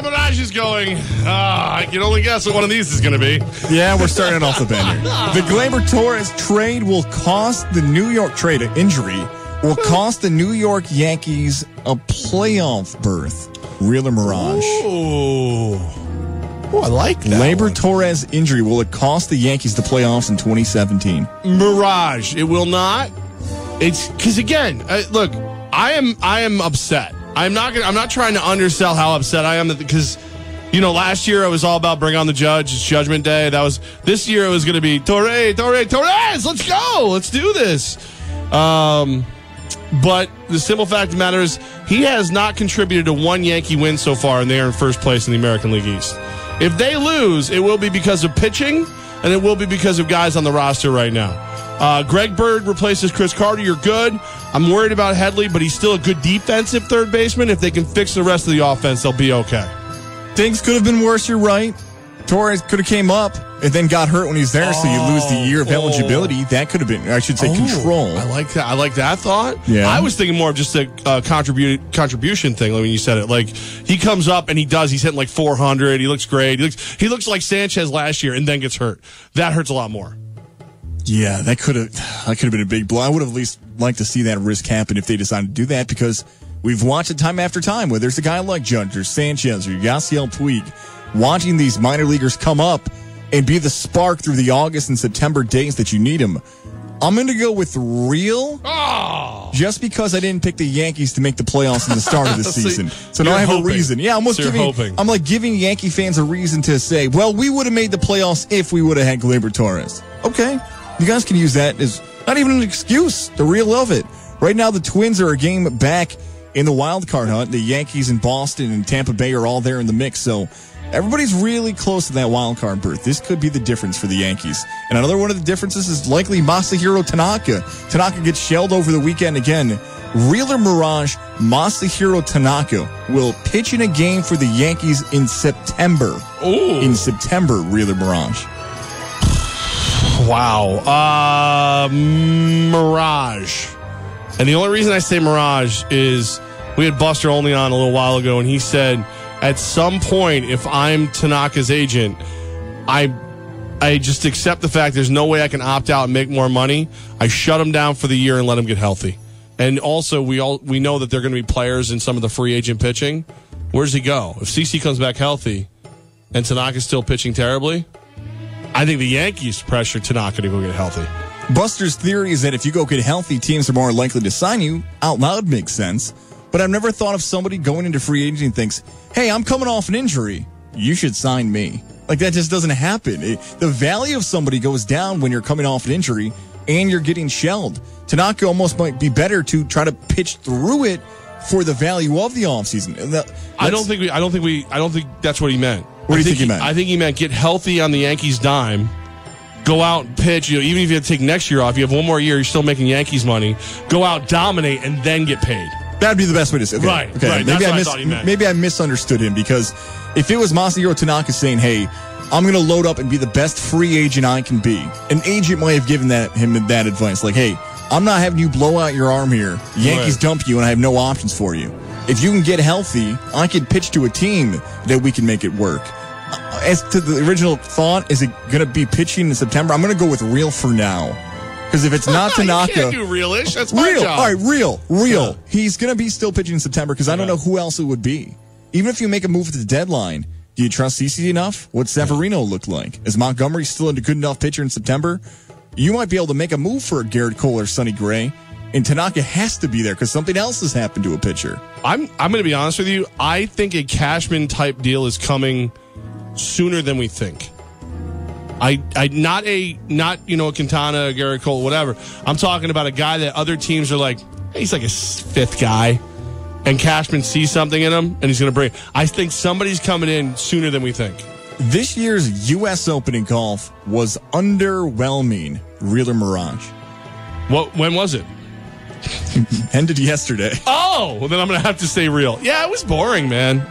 the Mirages going? I can only guess what one of these is going to be. Yeah, we're starting off the bender. The Gleyber Torres trade will cost the New York injury will cost the New York Yankees a playoff berth. Real or Mirage? Oh, I like that. Gleyber Torres injury, will it cost the Yankees the playoffs in 2017? Mirage. It will not. It's because again, look, I am upset. I'm not trying to undersell how upset I am because, last year I was all about bring on the judge. It's Judgment Day. This year it was going to be Torres. Let's go. Let's do this. But the simple fact of the matter is he has not contributed to one Yankee win so far, and they are in first place in the American League East. If they lose, it will be because of pitching, and it will be because of guys on the roster right now. Greg Bird replaces Chris Carter. You're good. I'm worried about Headley, but he's still a good defensive third baseman. If they can fix the rest of the offense, they'll be okay. Things could have been worse, you're right. Torres could have came up and then got hurt when he's there, so you lose the year of eligibility. That could have been, I should say, control. I like that. I like that thought. Yeah. I was thinking more of just a contribution thing when you said it. Like, he comes up and he's hitting like 400. He looks great. He looks like Sanchez last year and then gets hurt. That hurts a lot more. Yeah, that could have been a big blow. I would have at least liked to see that risk happen if they decided to do that, because we've watched it time after time where there's a guy like Judge or Sanchez or Yasiel Puig watching these minor leaguers come up and be the spark through the August and September days that you need them. I'm going to go with real, just because I didn't pick the Yankees to make the playoffs in the start of the season. So now I have a reason. Yeah, I'm giving Yankee fans a reason to say, well, we would have made the playoffs if we would have had Gleyber Torres. Okay, you guys can use that as not even an excuse, the real of it. Right now, the Twins are a game back in the wild card hunt. The Yankees in Boston and Tampa Bay are all there in the mix, so everybody's really close to that wild card berth. This could be the difference for the Yankees. And another one of the differences is likely Masahiro Tanaka. Tanaka gets shelled over the weekend again. Real or Mirage, Masahiro Tanaka will pitch in a game for the Yankees in September. Ooh. In September, Real or Mirage? Wow. Mirage. And the only reason I say Mirage is we had Buster Olney on a little while ago, and he said, at some point, if I'm Tanaka's agent, I just accept the fact there's no way I can opt out and make more money. I shut him down for the year and let him get healthy. And also, we know that there are going to be players in some of the free agent pitching. Where does he go? If CC comes back healthy and Tanaka's still pitching terribly, I think the Yankees pressure Tanaka to go get healthy. Buster's theory is that if you go get healthy, teams are more likely to sign you. Out loud makes sense. But I've never thought of somebody going into free agency and thinks, hey, I'm coming off an injury. You should sign me. Like, that just doesn't happen. The value of somebody goes down when you're coming off an injury and you're getting shelled. Tanaka almost might be better to try to pitch through it for the value of the offseason. I don't think that's what he meant. What do you think he meant? I think he meant get healthy on the Yankees' dime. Go out and pitch. Even if you have to take next year off, you have one more year, you're still making Yankees money. Go out, dominate, and then get paid. That'd be the best way to say it. Okay. Right. Maybe I thought he meant. Maybe I misunderstood him, because if it was Masahiro Tanaka saying, hey, I'm going to load up and be the best free agent I can be, an agent might have given him that advice. Like, hey, I'm not having you blow out your arm here. Yankees dump you and I have no options for you. If you can get healthy, I can pitch to a team that we can make it work. As to the original thought, is it going to be pitching in September? I'm going to go with real for now. Because if it's not Tanaka... You can't do real-ish. That's my job. All right, real. Yeah. He's going to be still pitching in September, because I don't know who else it would be. Even if you make a move at the deadline, do you trust CeCe enough? What's Severino look like? Is Montgomery still a good enough pitcher in September? You might be able to make a move for a Garrett Cole or Sonny Gray, and Tanaka has to be there because something else has happened to a pitcher. I'm going to be honest with you. I think a Cashman-type deal is coming sooner than we think. Not a Quintana, Garrett Cole, whatever. I'm talking about a guy that other teams are like, hey, he's like a fifth guy, and Cashman sees something in him, and he's going to bring. I think somebody's coming in sooner than we think. This year's U.S. Open in golf was underwhelming. Real or Mirage? When was it? Ended yesterday. Oh, well, then I'm going to have to say real. Yeah, it was boring, man.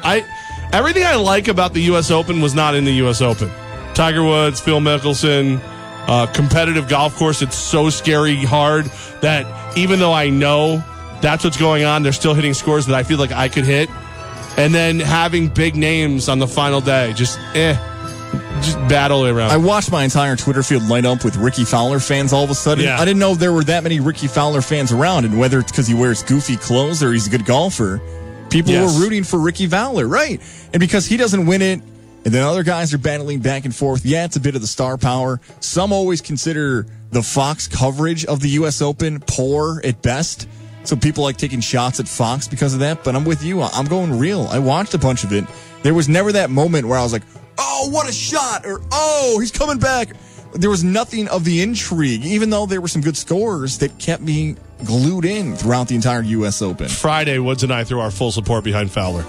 Everything I like about the U.S. Open was not in the U.S. Open. Tiger Woods, Phil Mickelson, competitive golf course. It's so scary hard that even though I know that's what's going on, they're still hitting scores that I feel like I could hit. And then having big names on the final day, just bad all the way around. I watched my entire Twitter feed light up with Ricky Fowler fans all of a sudden. Yeah. I didn't know there were that many Ricky Fowler fans around, and whether it's because he wears goofy clothes or he's a good golfer, people were rooting for Ricky Fowler, right? And because he doesn't win it, and then other guys are battling back and forth, yeah, it's a bit of the star power. Some always consider the Fox coverage of the U.S. Open poor at best. So people like taking shots at Fox because of that, but I'm with you. I'm going real. I watched a bunch of it. There was never that moment where I was like, oh, what a shot, or oh, he's coming back. There was nothing of the intrigue, even though there were some good scores that kept me glued in throughout the entire U.S. Open. Friday, Woods and I threw our full support behind Fowler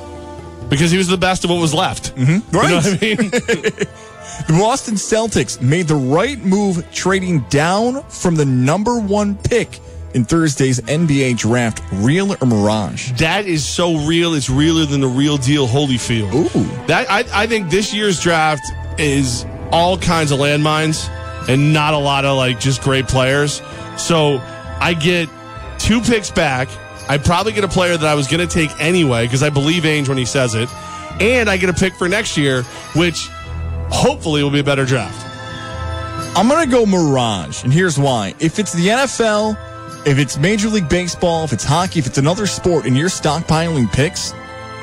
because he was the best of what was left. Mm-hmm. Right. You know what I mean? The Boston Celtics made the right move trading down from the number 1 pick in Thursday's NBA draft. Real or mirage? That is so real. It's realer than the real deal Holyfield. Ooh. I think this year's draft is all kinds of landmines and not a lot of like just great players. So I get 2 picks back. I probably get a player that I was going to take anyway because I believe Ainge when he says it. And I get a pick for next year, which hopefully will be a better draft. I'm going to go mirage, and here's why. If it's the NFL, if it's Major League Baseball, if it's hockey, if it's another sport, and you're stockpiling picks,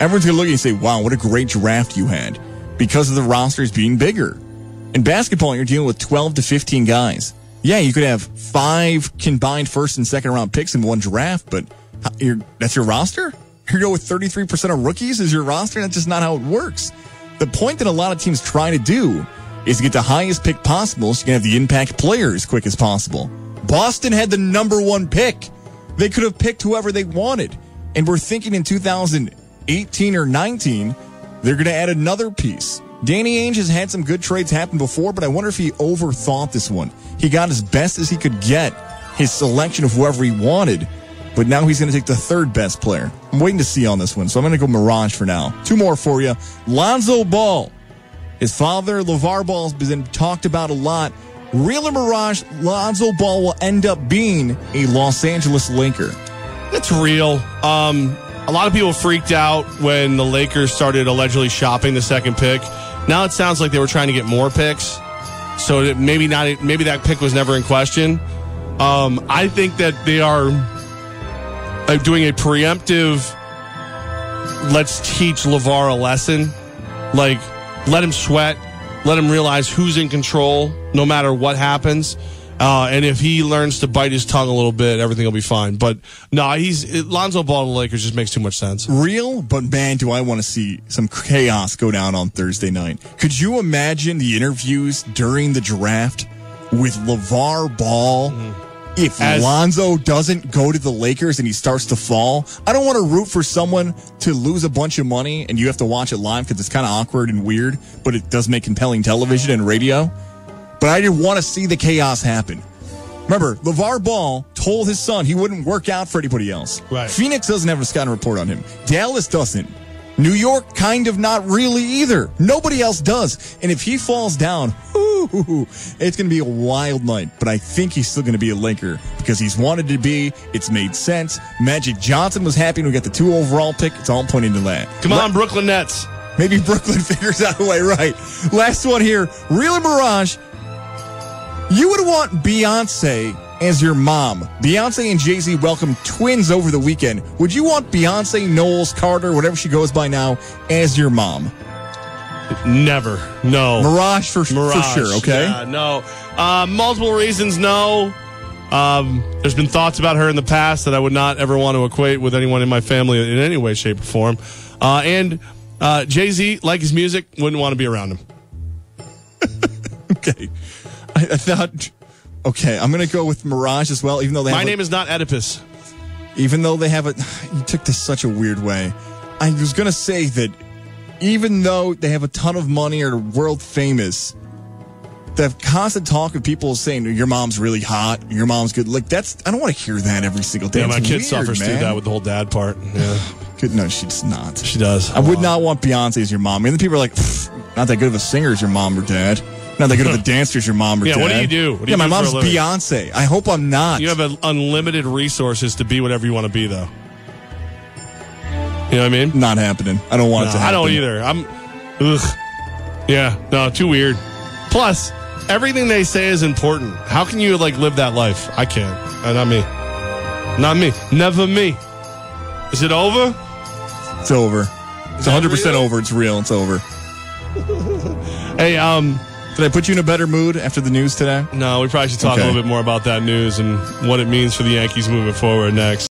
everyone's going to look at you and say, wow, what a great draft you had, because of the rosters being bigger. In basketball, you're dealing with 12 to 15 guys. Yeah, you could have 5 combined first and second round picks in one draft, but that's your roster? You're going with 33% of rookies as your roster? That's just not how it works. The point that a lot of teams try to do is to get the highest pick possible so you can have the impact player as quick as possible. Boston had the number 1 pick. They could have picked whoever they wanted. And we're thinking in 2018 or 19, they're going to add another piece. Danny Ainge has had some good trades happen before, but I wonder if he overthought this one. He got as best as he could get his selection of whoever he wanted, but now he's going to take the 3rd best player. I'm waiting to see on this one, so I'm going to go mirage for now. 2 more for you. Lonzo Ball. His father, LeVar Ball, has been talked about a lot. Real or mirage, Lonzo Ball will end up being a Los Angeles Laker. That's real. A lot of people freaked out when the Lakers started allegedly shopping the 2nd pick. Now it sounds like they were trying to get more picks, so that maybe that pick was never in question. I think that they are doing a preemptive, let's teach LeVar a lesson. Like, let him sweat. Let him realize who's in control no matter what happens. And if he learns to bite his tongue a little bit, everything will be fine. But no, Lonzo Ball to the Lakers just makes too much sense. Real, but man, do I want to see some chaos go down on Thursday night. Could you imagine the interviews during the draft with LeVar Ball? If Lonzo doesn't go to the Lakers and he starts to fall, I don't want to root for someone to lose a bunch of money and you have to watch it live because it's kind of awkward and weird, but it does make compelling television and radio. But I didn't want to see the chaos happen. Remember, LeVar Ball told his son he wouldn't work out for anybody else. Right. Phoenix doesn't have a scouting report on him. Dallas doesn't. New York kind of not really either. Nobody else does. And if he falls down, it's going to be a wild night. But I think he's still going to be a Laker because he's wanted to be. It's made sense. Magic Johnson was happy when we got the 2 overall pick. It's all pointing to that. Come on, Brooklyn Nets. Maybe Brooklyn figures out a way, right? Last one here. Real or mirage? You would want Beyonce as your mom. Beyonce and Jay-Z welcomed twins over the weekend. Would you want Beyonce, Knowles, Carter, whatever she goes by now, as your mom? Never. No. Mirage for sure, okay? Yeah, no. Multiple reasons, no. There's been thoughts about her in the past that I would not ever want to equate with anyone in my family in any way, shape, or form. And Jay-Z, like his music, wouldn't want to be around him. Okay. I thought... Okay, I'm going to go with Mirage as well, even though they have... My name is not Oedipus. Even though they have a... You took this such a weird way. I was going to say that even though they have a ton of money or world famous, the constant talk of people saying, your mom's really hot, your mom's good. Like, that's... I don't want to hear that every single day. Yeah, my it's kid weird, suffers through that with the whole dad part. Yeah. No, she's not. She does. I would not want Beyonce as your mom. And then people are like, not that good of a singer as your mom or dad. Not that good of a dancer as your mom or dad. Yeah, what do you do? What do you my do mom's Beyonce. I hope I'm not. You have unlimited resources to be whatever you want to be, though. You know what I mean? Not happening. I don't want it to happen. I don't either. Ugh. Yeah, no, too weird. Plus, everything they say is important. How can you, like, live that life? I can't. Not me. Not me. Never me. Is it over? It's over. It's 100% over. It's real. It's over. Hey, did I put you in a better mood after the news today? No, we probably should talk a little bit more about that news and what it means for the Yankees moving forward next.